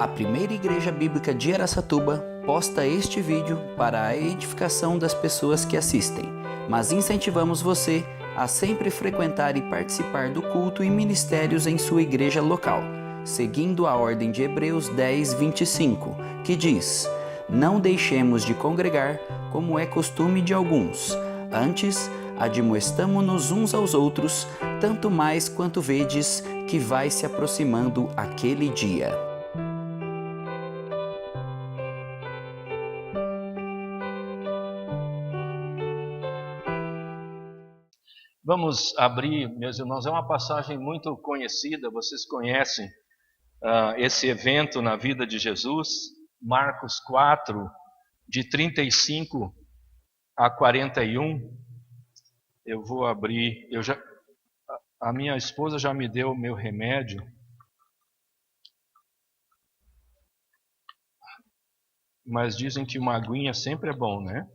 A primeira igreja bíblica de Araçatuba posta este vídeo para a edificação das pessoas que assistem, mas incentivamos você a sempre frequentar e participar do culto e ministérios em sua igreja local, seguindo a ordem de Hebreus 10, 25, que diz: "Não deixemos de congregar, como é costume de alguns, antes admoestamo-nos uns aos outros, tanto mais quanto vedes que vai se aproximando aquele dia." Vamos abrir, meus irmãos, é uma passagem muito conhecida, vocês conhecem esse evento na vida de Jesus, Marcos 4, de 35 a 41. Eu vou abrir, a minha esposa já me deu o meu remédio, mas dizem que uma aguinha sempre é bom, né?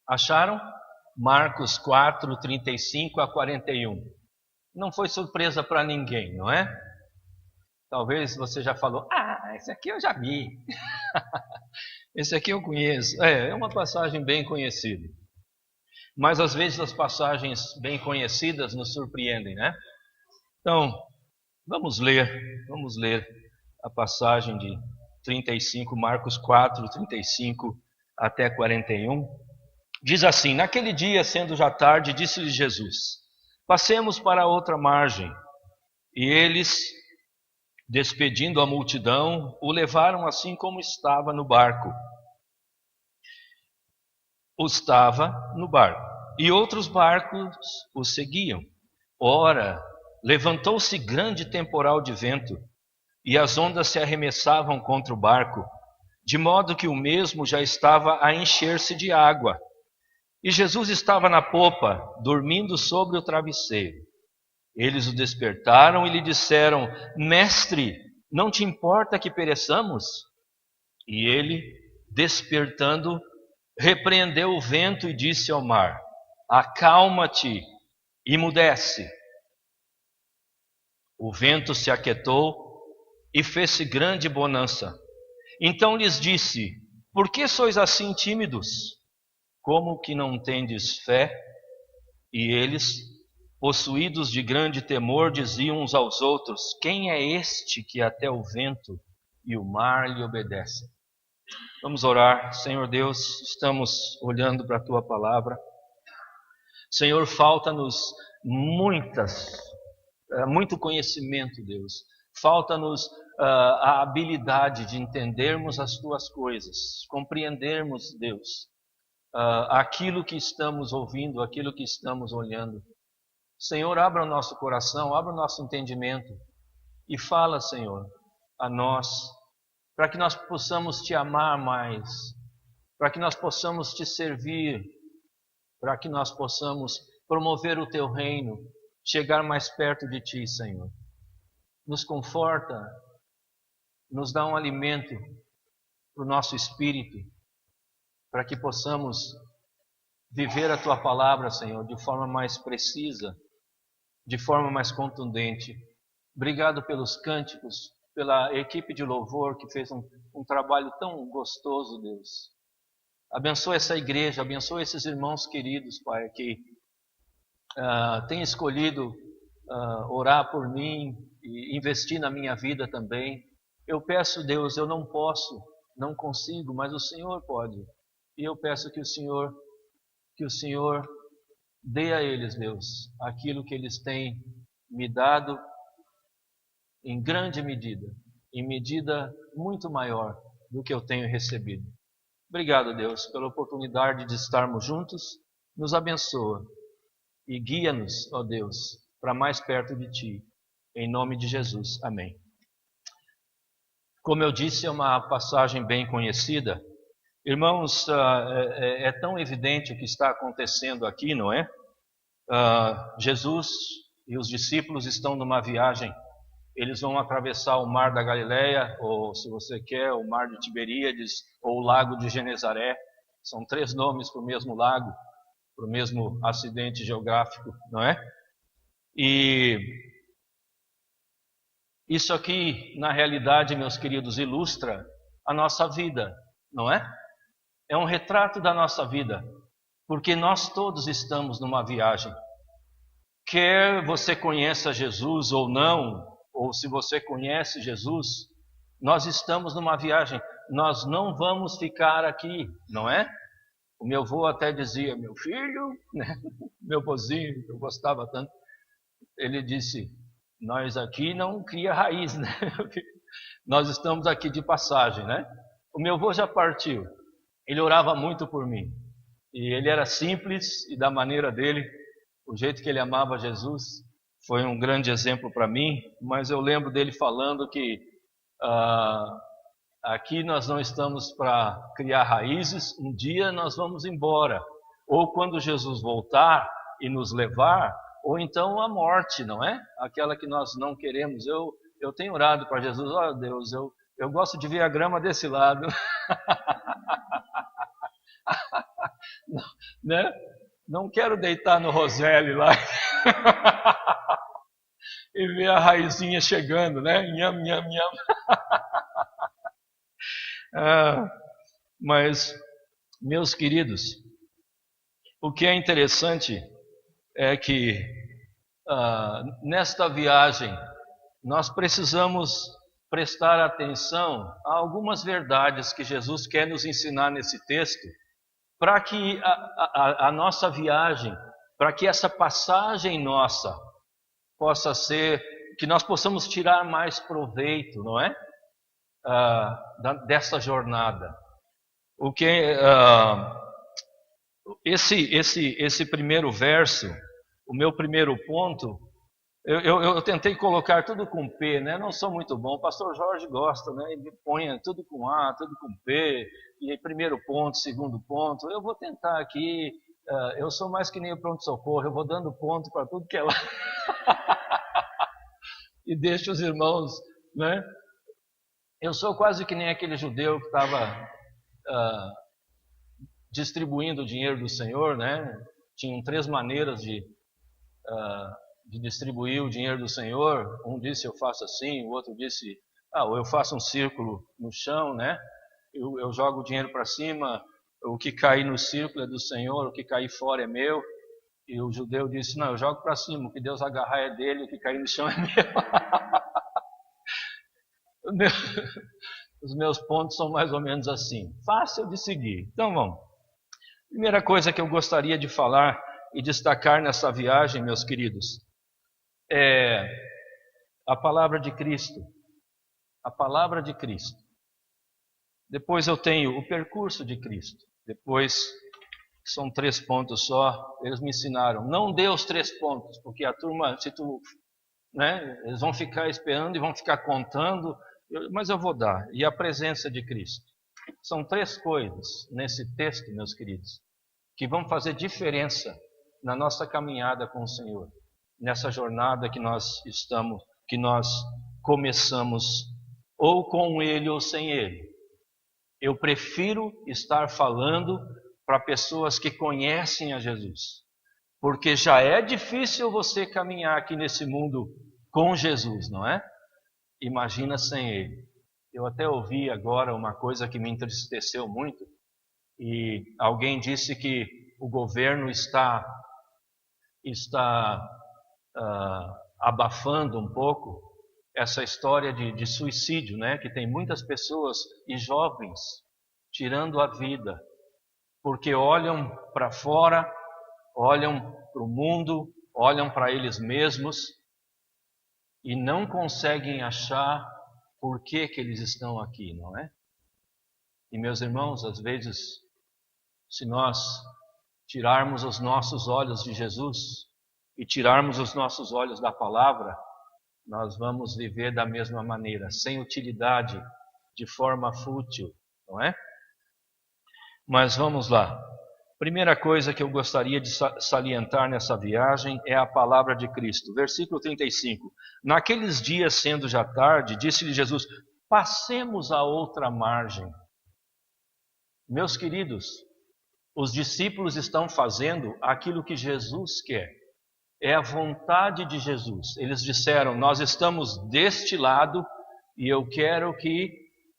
Acharam? Marcos 4, 35 a 41. Não foi surpresa para ninguém, não é? Talvez você já falou: esse aqui eu já vi. Esse aqui eu conheço. É uma passagem bem conhecida. Mas às vezes as passagens bem conhecidas nos surpreendem, né? Então, vamos ler a passagem de 35, Marcos 4, 35 até 41. Diz assim: naquele dia, sendo já tarde, disse-lhe Jesus: passemos para a outra margem. E eles, despedindo a multidão, o levaram assim como estava no barco. E outros barcos o seguiam. Ora, levantou-se grande temporal de vento, e as ondas se arremessavam contra o barco, de modo que o mesmo já estava a encher-se de água. E Jesus estava na popa, dormindo sobre o travesseiro. Eles o despertaram e lhe disseram: Mestre, não te importa que pereçamos? E ele, despertando, repreendeu o vento e disse ao mar: acalma-te, emudece. O vento se aquietou e fez-se grande bonança. Então lhes disse: por que sois assim tímidos? Como que não tendes fé? E eles, possuídos de grande temor, diziam uns aos outros: quem é este que até o vento e o mar lhe obedecem? Vamos orar. Senhor Deus, estamos olhando para a Tua palavra. Senhor, falta-nos muito conhecimento, Deus. Falta-nos a habilidade de entendermos as Tuas coisas, compreendermos, Deus, aquilo que estamos ouvindo, aquilo que estamos olhando. Senhor, abra o nosso coração, abra o nosso entendimento e fala, Senhor, a nós, para que nós possamos Te amar mais, para que nós possamos Te servir, para que nós possamos promover o Teu reino, chegar mais perto de Ti, Senhor. Nos conforta, nos dá um alimento para o nosso espírito, para que possamos viver a Tua palavra, Senhor, de forma mais precisa, de forma mais contundente. Obrigado pelos cânticos, pela equipe de louvor que fez um trabalho tão gostoso, Deus. Abençoa essa igreja, abençoa esses irmãos queridos, Pai, que têm escolhido orar por mim e investir na minha vida também. Eu peço, Deus, eu não posso, não consigo, mas o Senhor pode. E eu peço que o Senhor dê a eles, Deus, aquilo que eles têm me dado em grande medida, em medida muito maior do que eu tenho recebido. Obrigado, Deus, pela oportunidade de estarmos juntos. Nos abençoa e guia-nos, ó Deus, para mais perto de Ti. Em nome de Jesus. Amém. Como eu disse, é uma passagem bem conhecida. Irmãos, é tão evidente o que está acontecendo aqui, não é? Jesus e os discípulos estão numa viagem. Eles vão atravessar o mar da Galileia, ou se você quer, o mar de Tiberíades, ou o lago de Genezaré. São 3 nomes para o mesmo lago, para o mesmo acidente geográfico, não é? E isso aqui, na realidade, meus queridos, ilustra a nossa vida, não é? É um retrato da nossa vida, porque nós todos estamos numa viagem. Quer você conheça Jesus ou não, ou se você conhece Jesus, nós estamos numa viagem. Nós não vamos ficar aqui, não é? O meu avô até dizia, meu filho, né? Meu vozinho, que eu gostava tanto, ele disse, nós aqui não cria raiz, né? Nós estamos aqui de passagem, né? O meu avô já partiu, ele orava muito por mim, e ele era simples e da maneira dele, o jeito que ele amava Jesus, foi um grande exemplo para mim, mas eu lembro dele falando que aqui nós não estamos para criar raízes, um dia nós vamos embora, ou quando Jesus voltar e nos levar, ou então a morte, não é? Aquela que nós não queremos. Eu tenho orado para Jesus, ó Deus, eu gosto de ver a grama desse lado. Não, né? Não quero deitar no Roselle lá e ver a raizinha chegando, né? Nham, nham, nham. Mas, meus queridos, o que é interessante é que nesta viagem nós precisamos prestar atenção a algumas verdades que Jesus quer nos ensinar nesse texto, para que a nossa viagem, para que essa passagem nossa possa ser, que nós possamos tirar mais proveito, não é? Dessa jornada. O que esse primeiro verso, o meu primeiro ponto, eu tentei colocar tudo com P, né? Não sou muito bom. O pastor Jorge gosta, né? Ele põe tudo com A, tudo com P, e aí primeiro ponto, segundo ponto. Eu vou tentar aqui. Eu sou mais que nem o pronto-socorro. Eu vou dando ponto para tudo que é lá e deixo os irmãos, né? Eu sou quase que nem aquele judeu que estava distribuindo o dinheiro do Senhor, né? Tinham 3 maneiras de distribuir o dinheiro do Senhor. Um disse eu faço assim, o outro disse ou eu faço um círculo no chão, né? Eu jogo o dinheiro para cima, o que cair no círculo é do Senhor, o que cair fora é meu. E o judeu disse, não, eu jogo para cima, o que Deus agarrar é dele, o que cair no chão é meu. Os meus pontos são mais ou menos assim, fácil de seguir. Então vamos. Primeira coisa que eu gostaria de falar e destacar nessa viagem, meus queridos, é a palavra de Cristo. A palavra de Cristo. Depois eu tenho o percurso de Cristo. Depois, são 3 pontos só, eles me ensinaram. Não dê os 3 pontos, porque a turma, né, eles vão ficar esperando e vão ficar contando, mas eu vou dar. E a presença de Cristo. São 3 coisas nesse texto, meus queridos, que vão fazer diferença na nossa caminhada com o Senhor, nessa jornada que nós começamos, ou com Ele ou sem Ele. Eu prefiro estar falando para pessoas que conhecem a Jesus, porque já é difícil você caminhar aqui nesse mundo com Jesus, não é? Imagina sem Ele. Eu até ouvi agora uma coisa que me entristeceu muito, e alguém disse que o governo está abafando um pouco essa história de suicídio, né? Que tem muitas pessoas e jovens tirando a vida, porque olham para fora, olham para o mundo, olham para eles mesmos e não conseguem achar por que eles estão aqui, não é? E meus irmãos, às vezes, se nós tirarmos os nossos olhos de Jesus e tirarmos os nossos olhos da palavra, nós vamos viver da mesma maneira, sem utilidade, de forma fútil, não é? Mas vamos lá. Primeira coisa que eu gostaria de salientar nessa viagem é a palavra de Cristo. Versículo 35. Naqueles dias, sendo já tarde, disse-lhe Jesus, passemos a outra margem. Meus queridos, Os discípulos estão fazendo aquilo que Jesus quer. É a vontade de Jesus. Eles disseram: nós estamos deste lado e eu quero que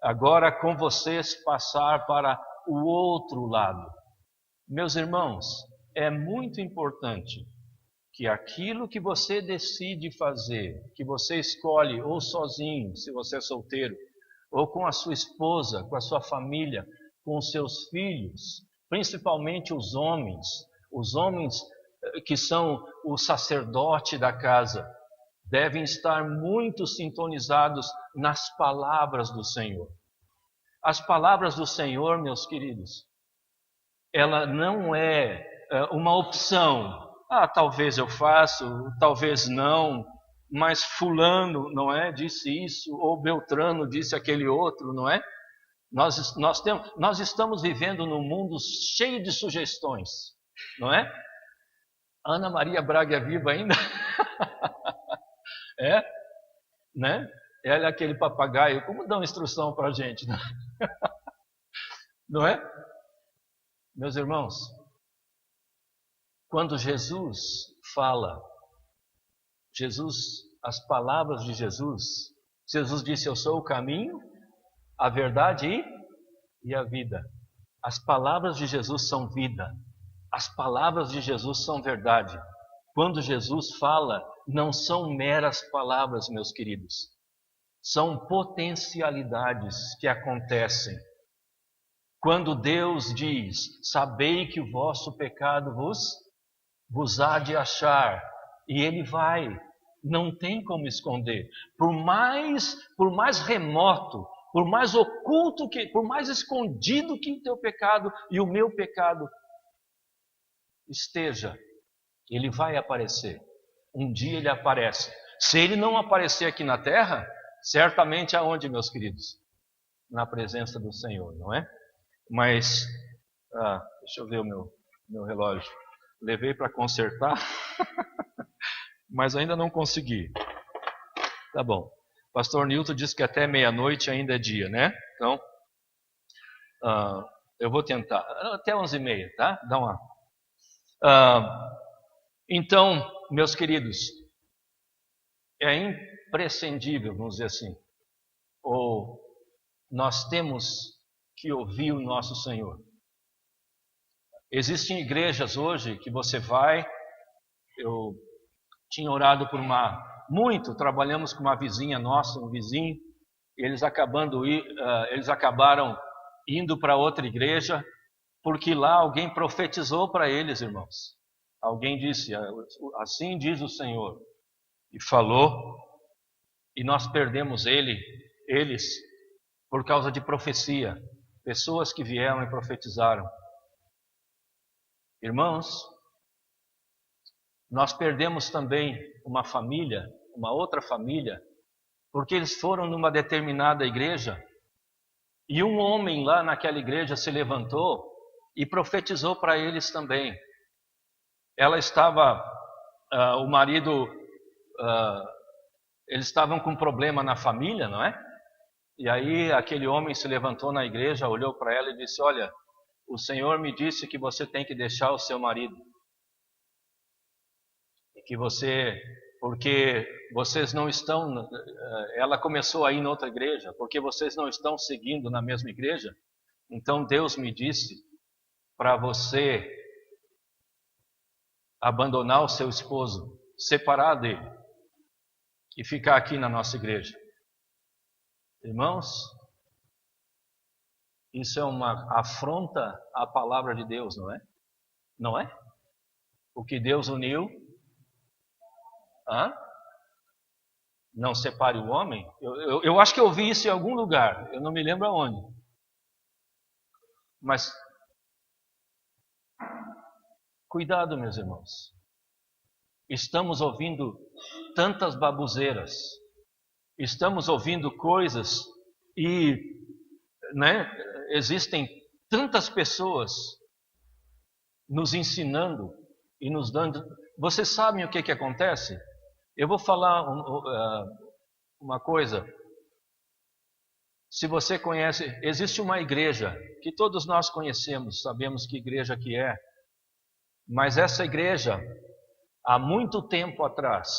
agora com vocês passar para o outro lado. Meus irmãos, é muito importante que aquilo que você decide fazer, que você escolhe ou sozinho, se você é solteiro, ou com a sua esposa, com a sua família, com os seus filhos, principalmente os homens que são o sacerdote da casa, devem estar muito sintonizados nas palavras do Senhor. As palavras do Senhor, meus queridos, ela não é uma opção. Talvez eu faça, talvez não, mas fulano, não é, disse isso, ou Beltrano disse aquele outro, não é? Nós estamos vivendo num mundo cheio de sugestões, não é? Ana Maria Braga é viva ainda? É? Né? Ela é aquele papagaio, como dá uma instrução para a gente, né? Não é? Meus irmãos, quando Jesus fala, as palavras de Jesus, Jesus disse: eu sou o caminho, a verdade e a vida. As palavras de Jesus são vida. As palavras de Jesus são verdade. Quando Jesus fala, não são meras palavras, meus queridos. São potencialidades que acontecem. Quando Deus diz: sabei que o vosso pecado vos há de achar, e Ele vai, não tem como esconder. Por mais remoto, por mais oculto, por mais escondido que o teu pecado e o meu pecado esteja, Ele vai aparecer. Um dia Ele aparece. Se Ele não aparecer aqui na terra, certamente aonde, meus queridos? Na presença do Senhor, não é? Mas, deixa eu ver o meu relógio. Levei para consertar, mas ainda não consegui. Tá bom. Pastor Newton disse que até meia-noite ainda é dia, né? Então, eu vou tentar. Até 11h30, tá? Dá uma... Então, meus queridos, é imprescindível, vamos dizer assim, ou nós temos que ouvir o nosso Senhor. Existem igrejas hoje que você vai, eu tinha orado por trabalhamos com uma vizinha nossa, um vizinho, e eles acabaram indo para outra igreja, porque lá alguém profetizou para eles, irmãos. Alguém disse: assim diz o Senhor, e falou, e nós perdemos eles por causa de profecia, pessoas que vieram e profetizaram. Irmãos, nós perdemos também uma outra família, porque eles foram numa determinada igreja e um homem lá naquela igreja se levantou e profetizou para eles também. O marido, eles estavam com um problema na família, não é? E aí aquele homem se levantou na igreja, olhou para ela e disse: olha, o Senhor me disse que você tem que deixar o seu marido. Porque vocês não estão... Ela começou a ir em outra igreja, porque vocês não estão seguindo na mesma igreja. Então Deus me disse para você abandonar o seu esposo, separar dele e ficar aqui na nossa igreja. Irmãos, isso é uma afronta à palavra de Deus, não é? Não é? O que Deus uniu, não separe o homem. Eu acho que eu ouvi isso em algum lugar, eu não me lembro aonde. Mas, cuidado, meus irmãos. Estamos ouvindo tantas babuzeiras, estamos ouvindo coisas e, existem tantas pessoas nos ensinando e nos dando... Vocês sabem o que acontece? Eu vou falar uma coisa. Se você conhece, existe uma igreja que todos nós conhecemos, sabemos que igreja que é, mas essa igreja, há muito tempo atrás,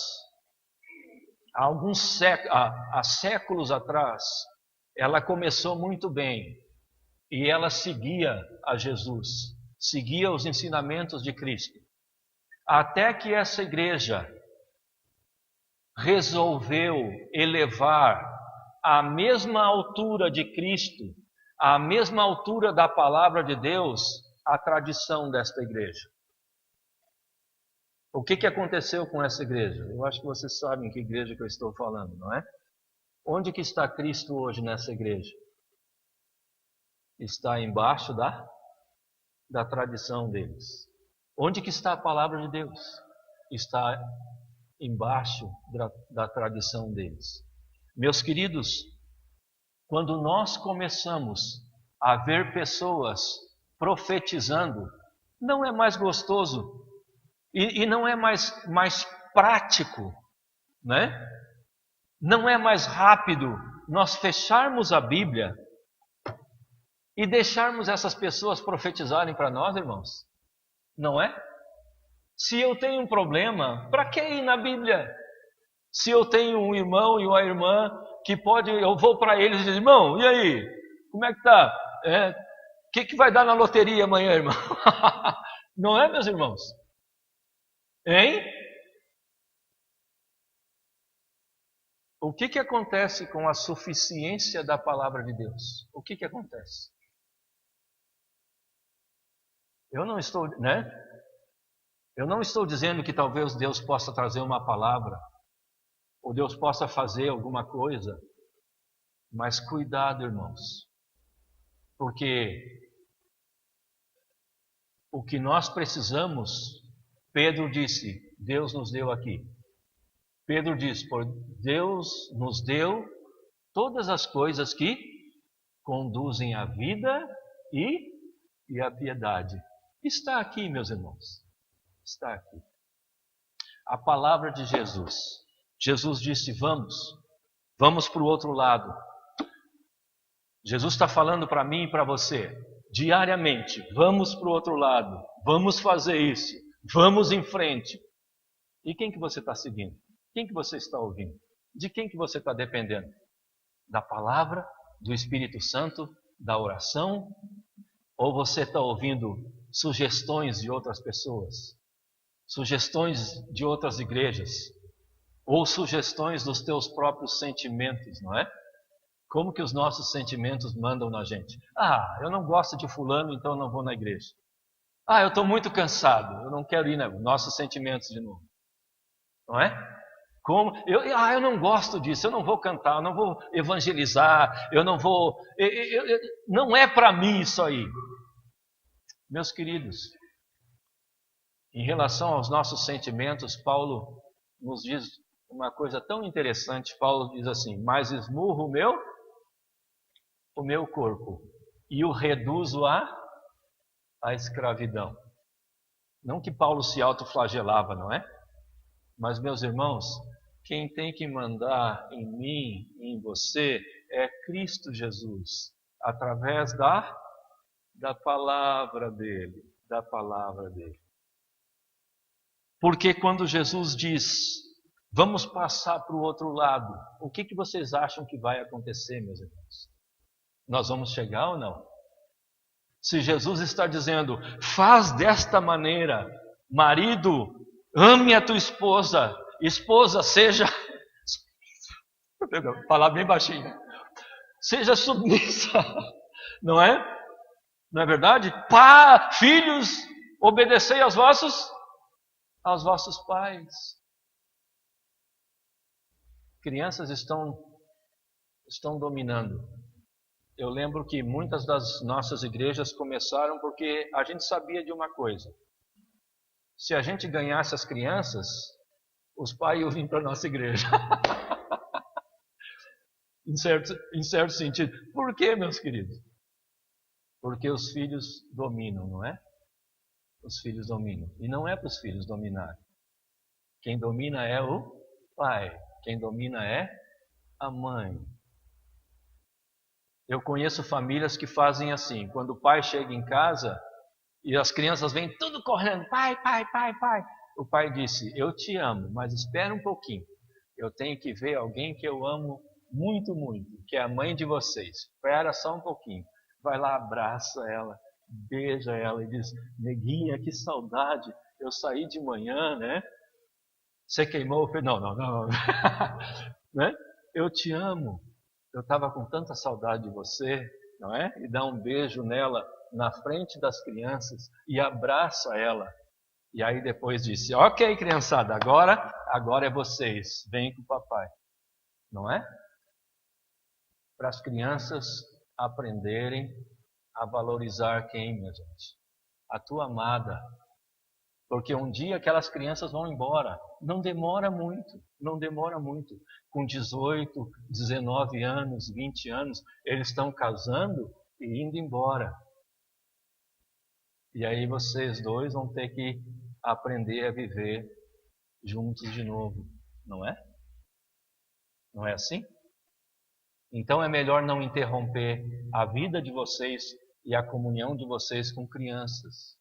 há séculos atrás, ela começou muito bem e ela seguia a Jesus, seguia os ensinamentos de Cristo, até que essa igreja resolveu elevar à mesma altura de Cristo, à mesma altura da palavra de Deus, a tradição desta igreja. O que aconteceu com essa igreja? Eu acho que vocês sabem que igreja que eu estou falando, não é? Onde que está Cristo hoje nessa igreja? Está embaixo da tradição deles. Onde que está a palavra de Deus? Está embaixo da tradição deles. Meus queridos, quando nós começamos a ver pessoas profetizando, não é mais gostoso e não é mais prático, né? Não é mais rápido nós fecharmos a Bíblia e deixarmos essas pessoas profetizarem para nós, irmãos? Não é? Se eu tenho um problema, para que ir na Bíblia? Se eu tenho um irmão e uma irmã que pode, eu vou para eles e digo, irmão, e aí? Como é que tá? O que vai dar na loteria amanhã, irmão? Não é, meus irmãos? Hein? O que acontece com a suficiência da palavra de Deus? O que acontece? Eu não estou, né? Eu não estou dizendo que talvez Deus possa trazer uma palavra, ou Deus possa fazer alguma coisa, mas cuidado, irmãos, porque o que nós precisamos, Pedro disse, Deus nos deu aqui. Pedro diz, por Deus nos deu todas as coisas que conduzem à vida e à piedade. Está aqui, meus irmãos. Está aqui. A palavra de Jesus. Jesus disse, vamos para o outro lado. Jesus está falando para mim e para você, diariamente, vamos para o outro lado, vamos fazer isso, vamos em frente. E quem que você está seguindo? Quem que você está ouvindo? De quem que você está dependendo? Da palavra, do Espírito Santo, da oração? Ou você está ouvindo sugestões de outras pessoas? Sugestões de outras igrejas? Ou sugestões dos teus próprios sentimentos, não é? Como que os nossos sentimentos mandam na gente? Eu não gosto de fulano, então eu não vou na igreja. Eu estou muito cansado, eu não quero ir, né? Nossos sentimentos de novo. Não é? Eu não gosto disso, eu não vou cantar, eu não vou evangelizar, eu não vou... não é para mim isso aí. Meus queridos, em relação aos nossos sentimentos, Paulo nos diz uma coisa tão interessante. Paulo diz assim, mas esmurro o meu corpo e o reduzo à escravidão. Não que Paulo se autoflagelava, não é? Mas, meus irmãos, quem tem que mandar em mim e em você é Cristo Jesus, através da palavra dele, da palavra dele. Porque quando Jesus diz, vamos passar para o outro lado, o que vocês acham que vai acontecer, meus irmãos? Nós vamos chegar ou não? Se Jesus está dizendo, faz desta maneira, marido, ame a tua esposa, esposa, seja... Vou falar bem baixinho. Seja submissa, não é? Não é verdade? Filhos, obedecei aos vossos pais. Crianças estão dominando. Eu lembro que muitas das nossas igrejas começaram porque a gente sabia de uma coisa. Se a gente ganhasse as crianças, os pais iam vir para a nossa igreja. em certo sentido. Por quê, meus queridos? Porque os filhos dominam, não é? Os filhos dominam. E não é para os filhos dominarem. Quem domina é o pai. Quem domina é a mãe. Eu conheço famílias que fazem assim, quando o pai chega em casa e as crianças vêm tudo correndo, pai, pai, pai, pai. O pai disse, eu te amo, mas espera um pouquinho. Eu tenho que ver alguém que eu amo muito, muito, que é a mãe de vocês. Espera só um pouquinho. Vai lá, abraça ela, beija ela e diz, neguinha, que saudade. Eu saí de manhã, né? Você queimou o... Não, não, não. Né? Eu te amo. Eu estava com tanta saudade de você, não é? E dá um beijo nela na frente das crianças e abraça ela. E aí depois disse, ok, criançada, agora é vocês, vem com o papai. Não é? Para as crianças aprenderem a valorizar quem, minha gente? A tua amada. Porque um dia aquelas crianças vão embora. Não demora muito, não demora muito. Com 18, 19 anos, 20 anos, eles estão casando e indo embora. E aí vocês dois vão ter que aprender a viver juntos de novo, não é? Não é assim? Então é melhor não interromper a vida de vocês e a comunhão de vocês com crianças.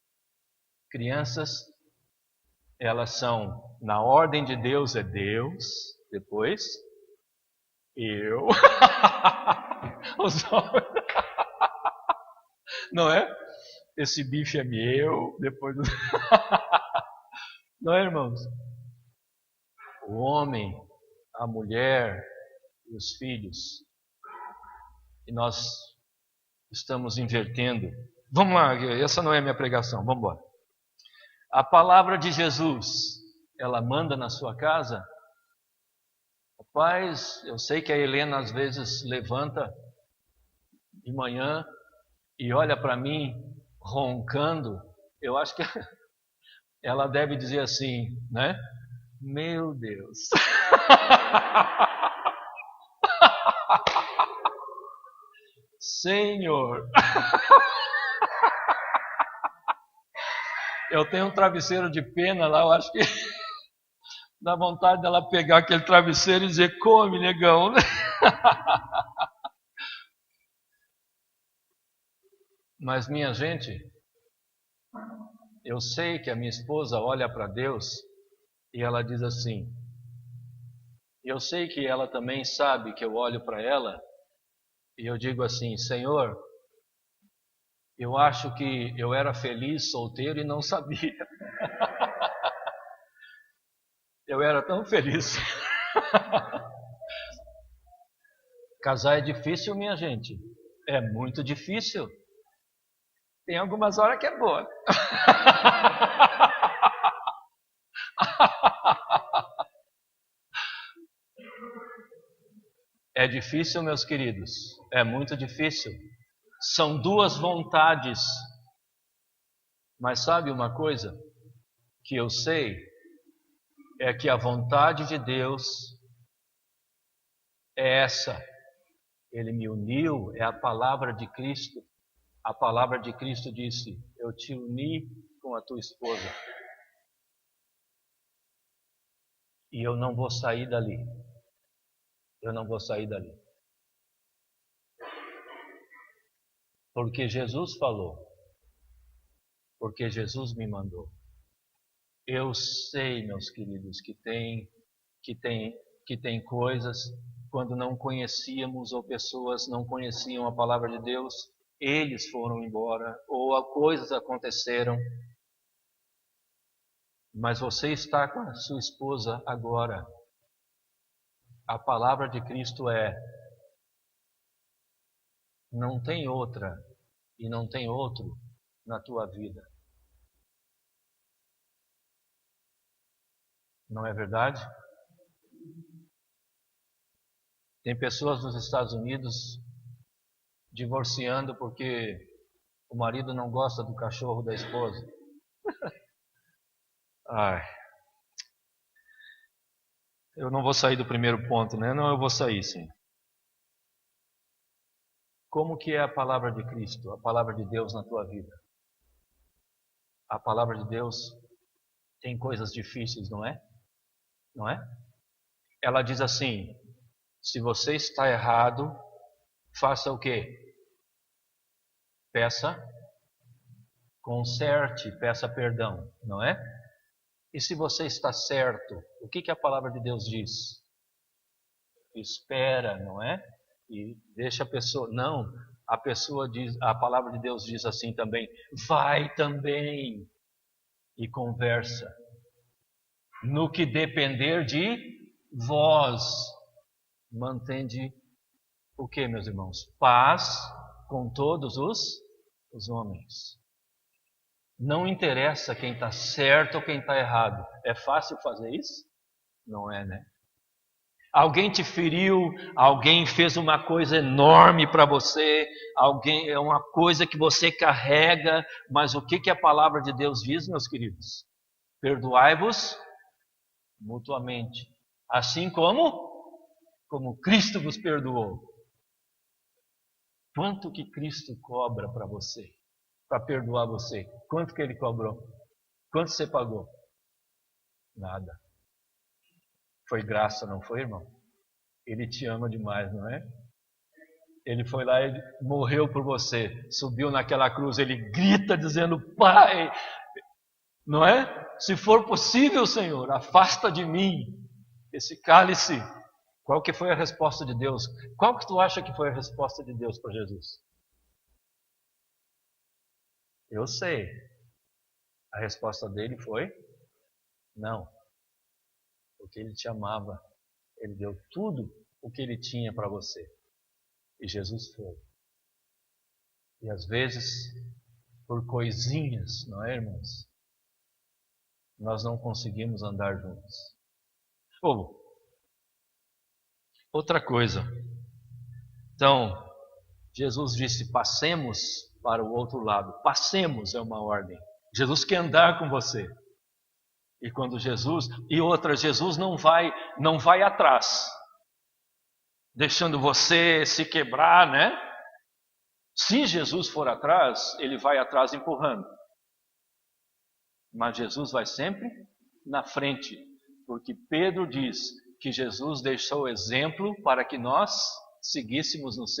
Crianças, elas são, na ordem de Deus é Deus, depois eu, os homens, não é? Esse bicho é meu, depois não é, irmãos? O homem, a mulher e os filhos. E nós estamos invertendo. Vamos lá, essa não é a minha pregação, vamos embora. A palavra de Jesus, ela manda na sua casa? Rapaz, eu sei que a Helena às vezes levanta de manhã e olha para mim roncando. Eu acho que ela deve dizer assim, né? Meu Deus. Senhor. Eu tenho um travesseiro de pena lá, eu acho que dá vontade dela pegar aquele travesseiro e dizer, come, negão. Mas, minha gente, eu sei que a minha esposa olha para Deus e ela diz assim, eu sei que ela também sabe que eu olho para ela e eu digo assim, Senhor, eu acho que eu era feliz solteiro e não sabia. Eu era tão feliz. Casar é difícil, minha gente. É muito difícil. Tem algumas horas que é boa. É difícil, meus queridos. É muito difícil. São duas vontades. Mas sabe uma coisa que eu sei? É que a vontade de Deus é essa. Ele me uniu, é a palavra de Cristo. A palavra de Cristo disse, eu te uni com a tua esposa. E eu não vou sair dali. Eu não vou sair dali. Porque Jesus falou. Porque Jesus me mandou. Eu sei, meus queridos, que tem coisas quando não conhecíamos ou pessoas não conheciam a palavra de Deus, eles foram embora ou coisas aconteceram. Mas você está com a sua esposa agora. A palavra de Cristo é: não tem outra e não tem outro na tua vida. Não é verdade? Tem pessoas nos Estados Unidos divorciando porque o marido não gosta do cachorro da esposa. Ai. Eu não vou sair do primeiro ponto, né? Não, eu vou sair sim. Como que é a palavra de Cristo, a palavra de Deus na tua vida? A palavra de Deus tem coisas difíceis, não é? Não é? Ela diz assim: se você está errado, faça o quê? Peça, conserte, peça perdão, não é? E se você está certo, o que a palavra de Deus diz? Espera, não é? E deixa a pessoa... Não, a pessoa diz, a palavra de Deus diz assim também, vai também e conversa. No que depender de vós, mantende o que, meus irmãos? Paz com todos os homens. Não interessa quem está certo ou quem está errado. É fácil fazer isso? Não é, né? Alguém te feriu, alguém fez uma coisa enorme para você, alguém é uma coisa que você carrega, mas o que a palavra de Deus diz, meus queridos? Perdoai-vos mutuamente, assim como Cristo vos perdoou. Quanto que Cristo cobra para você, para perdoar você? Quanto que Ele cobrou? Quanto você pagou? Nada. Foi graça, não foi, irmão? Ele te ama demais, não é? Ele foi lá, ele morreu por você, subiu naquela cruz, ele grita dizendo, Pai, não é? Se for possível, Senhor, afasta de mim esse cálice. Qual que foi a resposta de Deus? Qual que tu acha que foi a resposta de Deus para Jesus? Eu sei. A resposta dele foi, não. Porque ele te amava. Ele deu tudo o que ele tinha para você. E Jesus foi. E às vezes, por coisinhas, não é, irmãos? Nós não conseguimos andar juntos. Outra coisa. Então, Jesus disse, passemos para o outro lado. Passemos é uma ordem. Jesus quer andar com você. E quando Jesus não vai atrás, deixando você se quebrar, né? Se Jesus for atrás, ele vai atrás empurrando. Mas Jesus vai sempre na frente, porque Pedro diz que Jesus deixou exemplo para que nós seguíssemos nos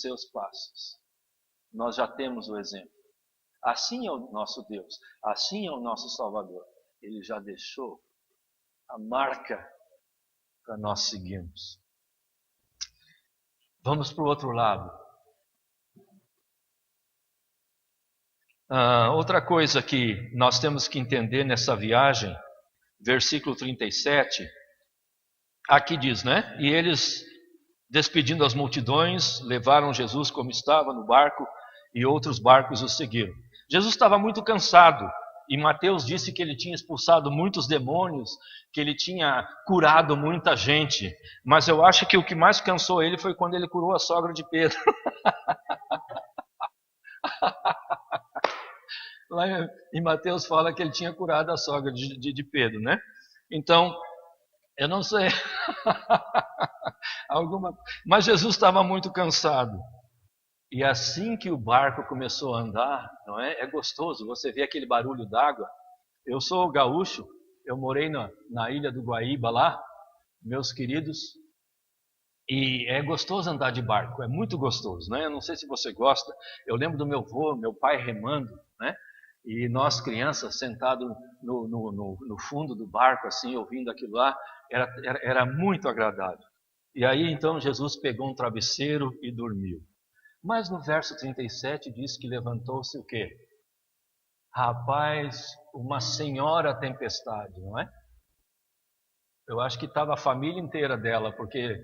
seus passos. Nós já temos o exemplo. Assim é o nosso Deus, assim é o nosso Salvador. Ele já deixou a marca para nós seguirmos. Vamos para o outro lado. Outra coisa que nós temos que entender nessa viagem, versículo 37, aqui diz, né? E eles, despedindo as multidões, levaram Jesus como estava no barco e outros barcos o seguiram. Jesus estava muito cansado e Mateus disse que ele tinha expulsado muitos demônios, que ele tinha curado muita gente, mas eu acho que o que mais cansou ele foi quando ele curou a sogra de Pedro. Lá em Mateus fala que ele tinha curado a sogra de Pedro, né? Então, eu não sei, mas Jesus estava muito cansado. E assim que o barco começou a andar, não é? É gostoso, você vê aquele barulho d'água. Eu sou gaúcho, eu morei na ilha do Guaíba lá, meus queridos, e é gostoso andar de barco, é muito gostoso, né? Eu não sei se você gosta, eu lembro do meu avô, meu pai remando, né? E nós crianças sentados no fundo do barco, assim, ouvindo aquilo lá, era muito agradável. E aí então Jesus pegou um travesseiro e dormiu. Mas no verso 37 diz que levantou-se o quê? Rapaz, uma senhora tempestade, não é? Eu acho que estava a família inteira dela, porque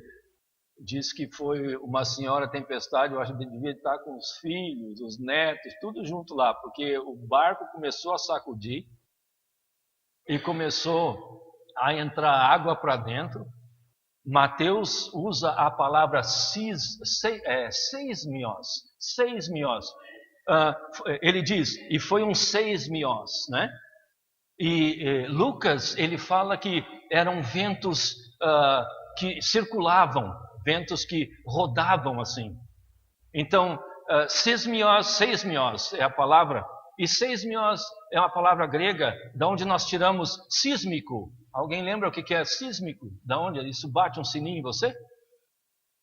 diz que foi uma senhora tempestade, eu acho que devia estar com os filhos, os netos, tudo junto lá, porque o barco começou a sacudir e começou a entrar água para dentro. Mateus usa a palavra seismiós. Ele diz, e foi um seismiós, né? E Lucas, ele fala que eram ventos que circulavam, ventos que rodavam assim. Então, seismiós é a palavra, e seismiós é uma palavra grega, da onde nós tiramos sísmico. Alguém lembra o que é sísmico? Da onde isso bate um sininho em você?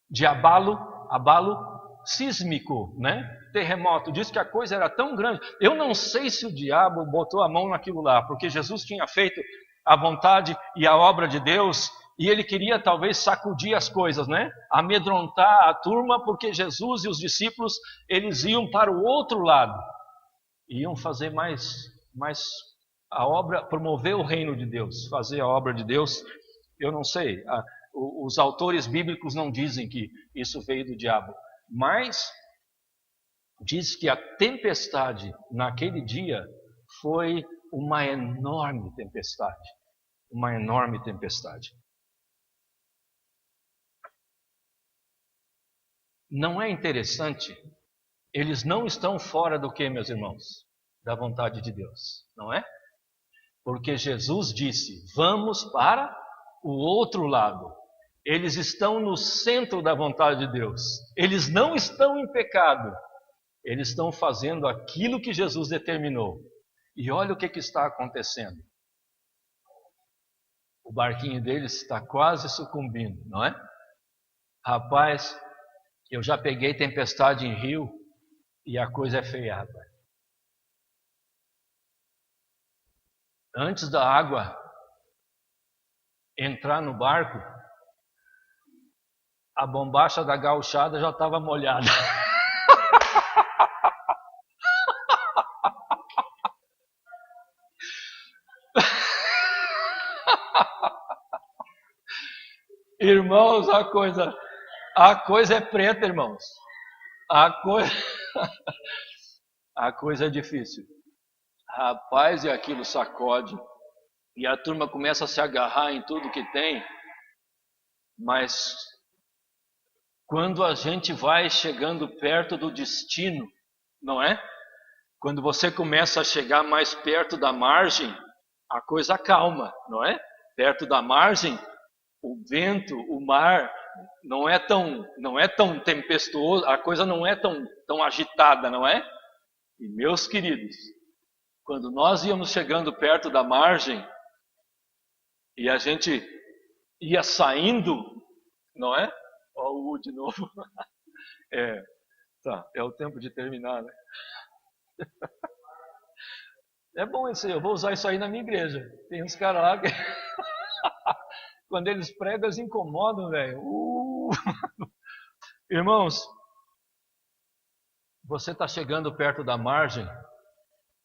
De abalo abalo sísmico, né? Terremoto. Diz que a coisa era tão grande. Eu não sei se o diabo botou a mão naquilo lá, porque Jesus tinha feito a vontade e a obra de Deus, e ele queria talvez sacudir as coisas, né? Amedrontar a turma, porque Jesus e os discípulos, eles iam para o outro lado. Iam fazer mais a obra, promover o reino de Deus, fazer a obra de Deus. Eu não sei, os autores bíblicos não dizem que isso veio do diabo, mas diz que a tempestade naquele dia foi uma enorme tempestade. Uma enorme tempestade. Não é interessante? Eles não estão fora do que, meus irmãos? Da vontade de Deus, não é? Porque Jesus disse, vamos para o outro lado. Eles estão no centro da vontade de Deus. Eles não estão em pecado. Eles estão fazendo aquilo que Jesus determinou. E olha o que está acontecendo. O barquinho deles está quase sucumbindo, não é? Rapaz, eu já peguei tempestade em rio e a coisa é feia, rapaz. Antes da água entrar no barco, a bombacha da gauchada já estava molhada. Irmãos, a coisa é preta, irmãos. A coisa é difícil. Rapaz, e aquilo sacode. E a turma começa a se agarrar em tudo que tem. Mas quando a gente vai chegando perto do destino, não é? Quando você começa a chegar mais perto da margem, a coisa calma, não é? Perto da margem, o vento, o mar não é tão tempestuoso, a coisa não é tão agitada, não é? E meus queridos, quando nós íamos chegando perto da margem e a gente ia saindo, não é? Ó, o U de novo. É o tempo de terminar, né? É bom isso aí, eu vou usar isso aí na minha igreja. Tem uns caras lá que quando eles pregam, eles incomodam, velho. Irmãos, você está chegando perto da margem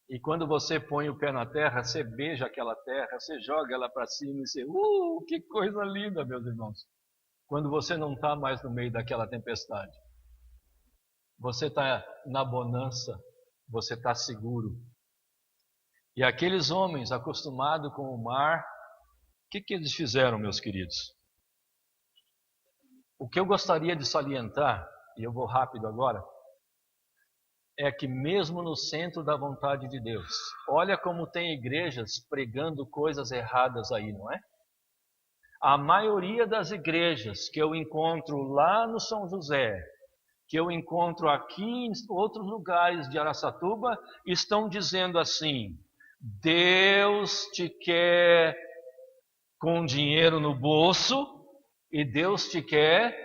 e quando você põe o pé na terra, você beija aquela terra, você joga ela para cima e você, que coisa linda, meus irmãos. Quando você não está mais no meio daquela tempestade, você está na bonança, você está seguro. E aqueles homens acostumados com o mar, o que eles fizeram, meus queridos? O que eu gostaria de salientar, e eu vou rápido agora, é que mesmo no centro da vontade de Deus, olha como tem igrejas pregando coisas erradas aí, não é? A maioria das igrejas que eu encontro lá no São José, que eu encontro aqui em outros lugares de Araçatuba, estão dizendo assim, Deus te quer com dinheiro no bolso e Deus te quer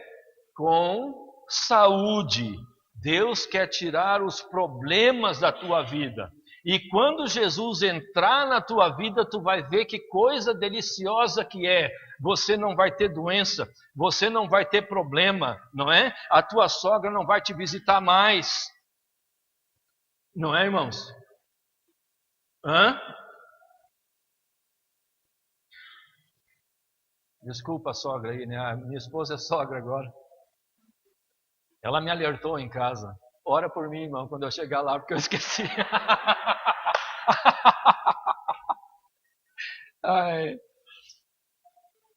com saúde. Deus quer tirar os problemas da tua vida. E quando Jesus entrar na tua vida, tu vai ver que coisa deliciosa que é. Você não vai ter doença, você não vai ter problema, não é? A tua sogra não vai te visitar mais. Não é, irmãos? Desculpa a sogra aí, né? A minha esposa é sogra agora. Ela me alertou em casa. Ora por mim, irmão, quando eu chegar lá, porque eu esqueci.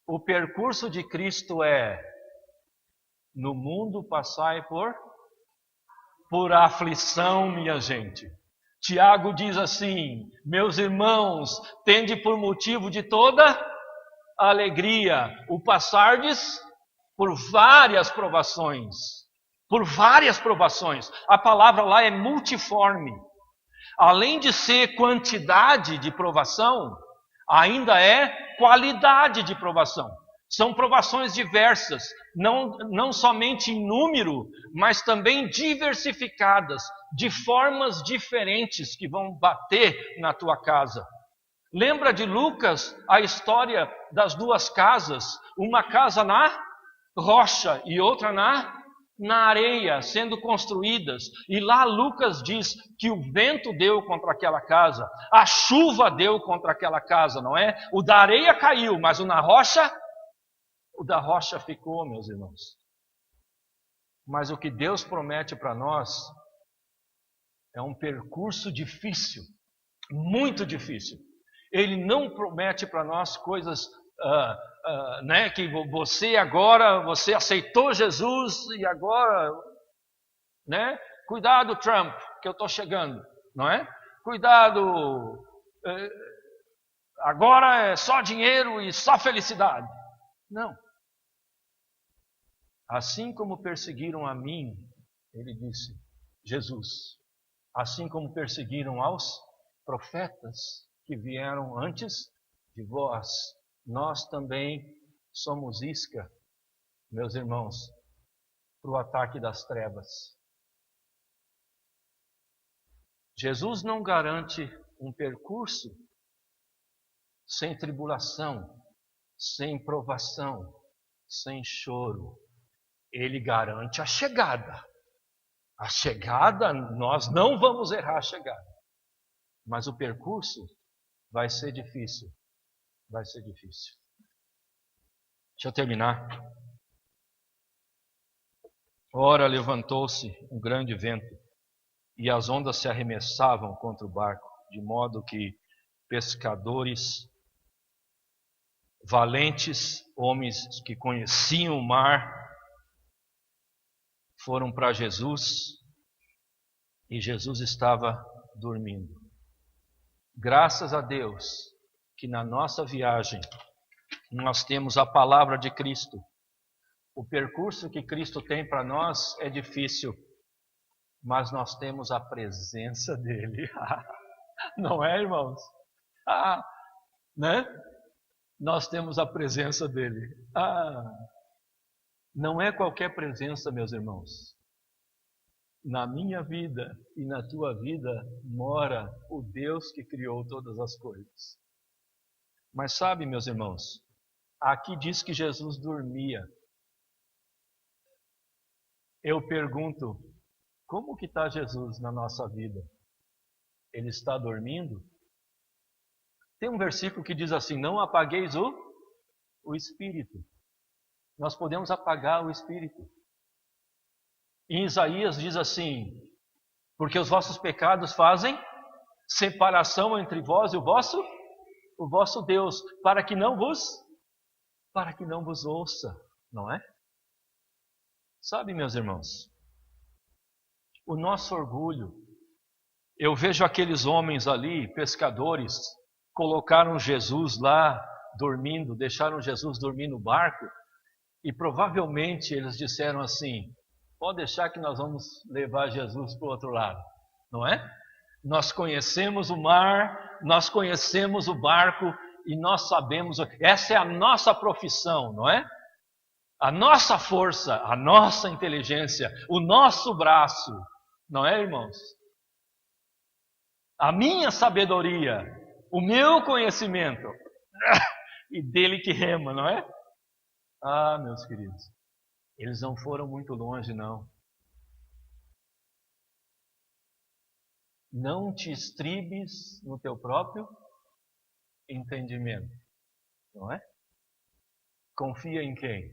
O percurso de Cristo é: no mundo passai por aflição, minha gente. Tiago diz assim: meus irmãos, tende por motivo de toda alegria o passardes por várias provações. Por várias provações. A palavra lá é multiforme. Além de ser quantidade de provação, ainda é qualidade de provação. São provações diversas, não somente em número, mas também diversificadas, de formas diferentes que vão bater na tua casa. Lembra de Lucas, a história das duas casas? Uma casa na rocha e outra na areia, sendo construídas. E lá Lucas diz que o vento deu contra aquela casa, a chuva deu contra aquela casa, não é? O da areia caiu, mas o da rocha ficou, meus irmãos. Mas o que Deus promete para nós é um percurso difícil, muito difícil. Ele não promete para nós coisas, que você aceitou Jesus e agora, cuidado Trump, que eu estou chegando, não é? Cuidado, agora é só dinheiro e só felicidade. Não. Assim como perseguiram a mim, ele disse, Jesus, assim como perseguiram aos profetas que vieram antes de vós, nós também somos isca, meus irmãos, para o ataque das trevas. Jesus não garante um percurso sem tribulação, sem provação, sem choro. Ele garante a chegada. A chegada, nós não vamos errar a chegada. Mas o percurso vai ser difícil. Vai ser difícil. Deixa eu terminar. Ora, levantou-se um grande vento, e as ondas se arremessavam contra o barco, de modo que pescadores, valentes homens que conheciam o mar, foram para Jesus, e Jesus estava dormindo. Graças a Deus que na nossa viagem nós temos a palavra de Cristo. O percurso que Cristo tem para nós é difícil, mas nós temos a presença dele. Não é, irmãos? Nós temos a presença dele. Não é qualquer presença, meus irmãos. Na minha vida e na tua vida mora o Deus que criou todas as coisas. Mas sabe, meus irmãos, aqui diz que Jesus dormia. Eu pergunto, como que está Jesus na nossa vida? Ele está dormindo? Tem um versículo que diz assim, não apagueis o Espírito. Nós podemos apagar o Espírito. Em Isaías diz assim, porque os vossos pecados fazem separação entre vós e o vosso Deus, para que não vos ouça, não é? Sabe, meus irmãos, o nosso orgulho, eu vejo aqueles homens ali, pescadores, colocaram Jesus lá dormindo, deixaram Jesus dormir no barco, e provavelmente eles disseram assim, pode deixar que nós vamos levar Jesus para o outro lado, não é? Nós conhecemos o mar, nós conhecemos o barco e nós sabemos, essa é a nossa profissão, não é? A nossa força, a nossa inteligência, o nosso braço, não é, irmãos? A minha sabedoria, o meu conhecimento, e dele que rema, não é? Meus queridos, eles não foram muito longe, não. Não te estribes no teu próprio entendimento, não é? Confia em quem?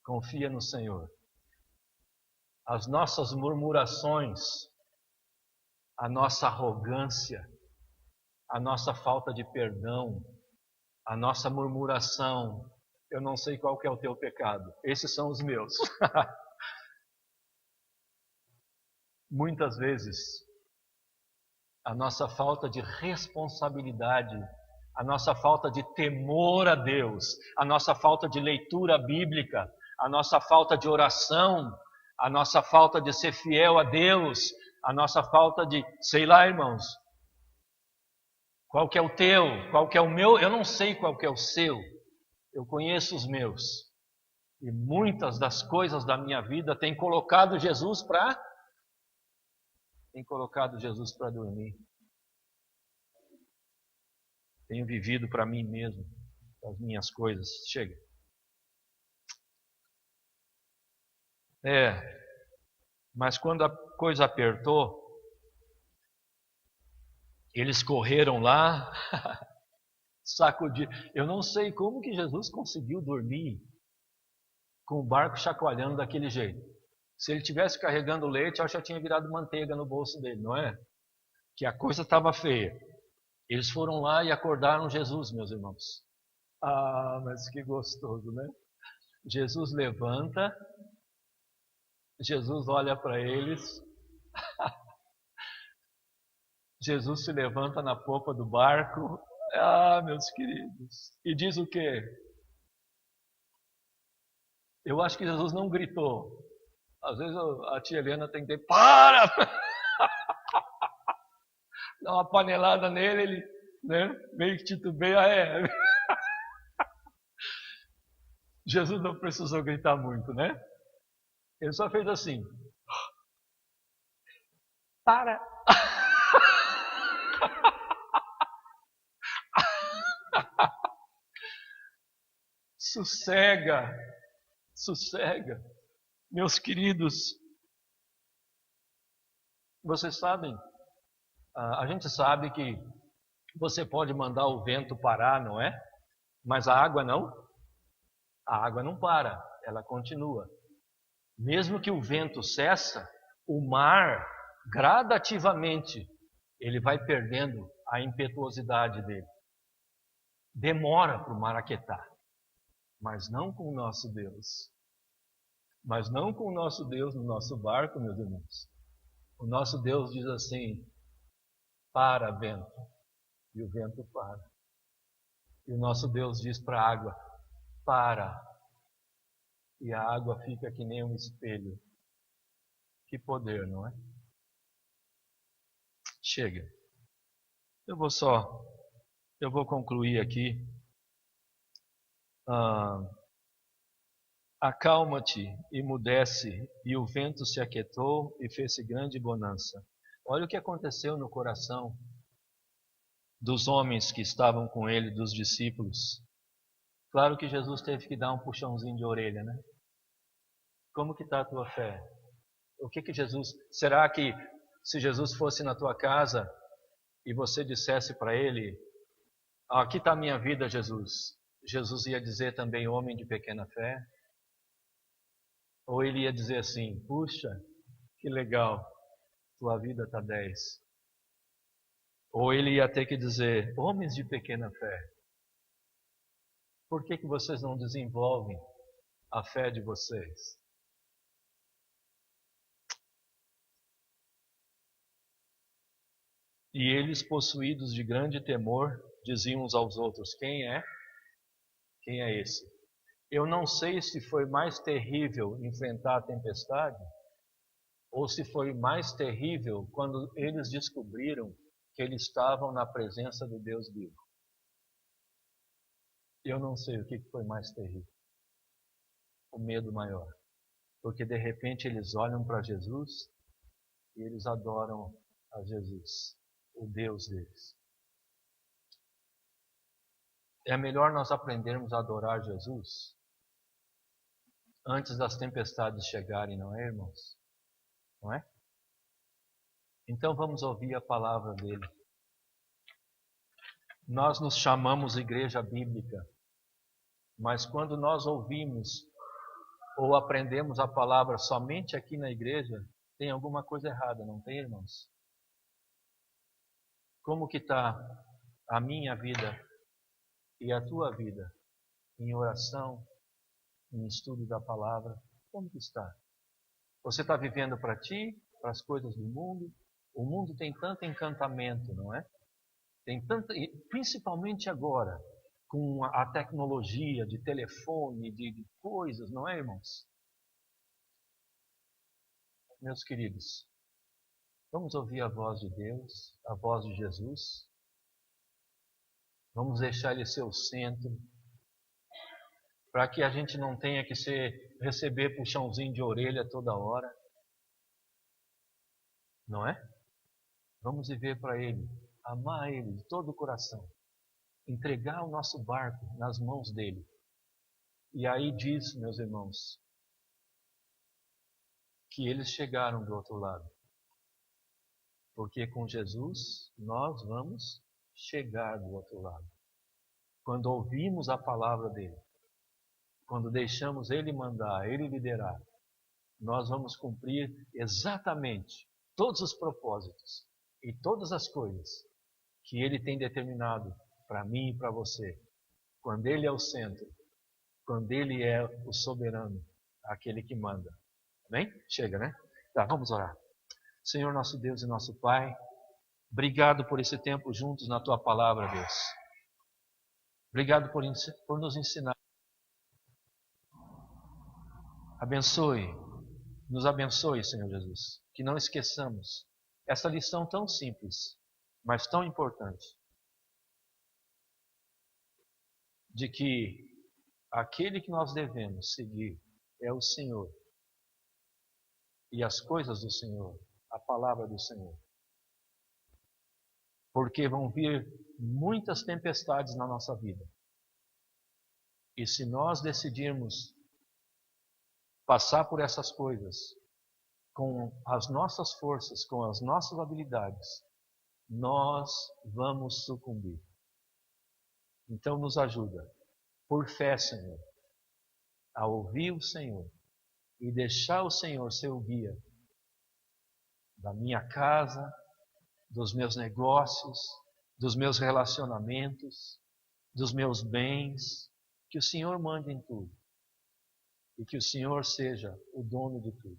Confia no Senhor. As nossas murmurações, a nossa arrogância, a nossa falta de perdão, a nossa murmuração, eu não sei qual que é o teu pecado, esses são os meus. Muitas vezes, a nossa falta de responsabilidade, a nossa falta de temor a Deus, a nossa falta de leitura bíblica, a nossa falta de oração, a nossa falta de ser fiel a Deus, a nossa falta de, sei lá, irmãos, qual que é o teu, qual que é o meu, eu não sei qual que é o seu, Eu conheço os meus. E muitas das coisas da minha vida têm colocado Jesus para dormir. Tenho vivido para mim mesmo, as minhas coisas. Chega. Mas quando a coisa apertou, eles correram lá, sacudiram. Eu não sei como que Jesus conseguiu dormir com o barco chacoalhando daquele jeito. Se ele tivesse carregando leite, eu já tinha virado manteiga no bolso dele, não é? Que a coisa estava feia. Eles foram lá e acordaram Jesus, meus irmãos. Ah, mas que gostoso, né? Jesus levanta, Jesus olha para eles, Jesus se levanta na popa do barco, ah, meus queridos, e diz o quê? Eu acho que Jesus não gritou. Às vezes a tia Helena tem que dizer, para! Dá uma panelada nele, ele, né, meio que titubeia, Jesus não precisou gritar muito, né? Ele só fez assim. Para! Sossega, sossega. Meus queridos, vocês sabem, a gente sabe que você pode mandar o vento parar, não é? Mas a água não. A água não para, ela continua. Mesmo que o vento cessa, o mar, gradativamente, ele vai perdendo a impetuosidade dele. Demora para o mar aquietar. Mas não com o nosso Deus. Mas não com o nosso Deus no nosso barco, meus irmãos. O nosso Deus diz assim, para, vento. E o vento para. E o nosso Deus diz para a água, para. E a água fica que nem um espelho. Que poder, não é? Chega. Eu vou concluir aqui. Acalma-te e mudece, e o vento se aquietou e fez-se grande bonança. Olha o que aconteceu no coração dos homens que estavam com ele, dos discípulos. Claro que Jesus teve que dar um puxãozinho de orelha, né? Como que está a tua fé? O que Jesus... Será que se Jesus fosse na tua casa e você dissesse para ele, aqui está a minha vida, Jesus. Jesus ia dizer também, homem de pequena fé? Ou ele ia dizer assim, puxa, que legal, tua vida está 10. Ou ele ia ter que dizer, homens de pequena fé, por que vocês não desenvolvem a fé de vocês? E eles, possuídos de grande temor, diziam uns aos outros, quem é? Quem é esse? Eu não sei se foi mais terrível enfrentar a tempestade, ou se foi mais terrível quando eles descobriram que eles estavam na presença do Deus vivo. Eu não sei o que foi mais terrível. O medo maior. Porque de repente eles olham para Jesus e eles adoram a Jesus, o Deus deles. É melhor nós aprendermos a adorar Jesus antes das tempestades chegarem, não é, irmãos? Não é? Então vamos ouvir a palavra dele. Nós nos chamamos igreja bíblica, mas quando nós ouvimos ou aprendemos a palavra somente aqui na igreja, tem alguma coisa errada, não tem, irmãos? Como que está a minha vida e a tua vida em oração, em estudo da palavra? Como que está? Você está vivendo para ti, para as coisas do mundo? O mundo tem tanto encantamento, não é? Tem tanta, principalmente agora, com a tecnologia de telefone, de coisas, não é, irmãos? Meus queridos, vamos ouvir a voz de Deus, a voz de Jesus. Vamos deixar Ele ser o centro. para que a gente não tenha que receber puxãozinho de orelha toda hora. Não é? Vamos viver para Ele, amar Ele de todo o coração, entregar o nosso barco nas mãos dEle. E aí diz, meus irmãos, que eles chegaram do outro lado. Porque com Jesus nós vamos chegar do outro lado. Quando ouvimos a palavra dEle, quando deixamos Ele mandar, Ele liderar, nós vamos cumprir exatamente todos os propósitos e todas as coisas que Ele tem determinado para mim e para você. Quando Ele é o centro, quando Ele é o soberano, aquele que manda. Amém? Chega, né? Tá, vamos orar. Senhor nosso Deus e nosso Pai, obrigado por esse tempo juntos na Tua palavra, Deus. Obrigado por nos ensinar. Nos abençoe, Senhor Jesus. Que não esqueçamos essa lição tão simples, mas tão importante. De que aquele que nós devemos seguir é o Senhor. E as coisas do Senhor, a palavra do Senhor. Porque vão vir muitas tempestades na nossa vida. E se nós decidirmos passar por essas coisas com as nossas forças, com as nossas habilidades, nós vamos sucumbir. Então nos ajuda, por fé, Senhor, a ouvir o Senhor e deixar o Senhor ser o guia da minha casa, dos meus negócios, dos meus relacionamentos, dos meus bens, que o Senhor mande em tudo e que o Senhor seja o dono de tudo.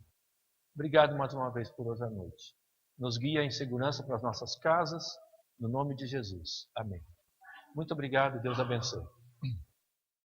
Obrigado mais uma vez por hoje à noite. Nos guia em segurança para as nossas casas, no nome de Jesus. Amém. Muito obrigado e Deus abençoe.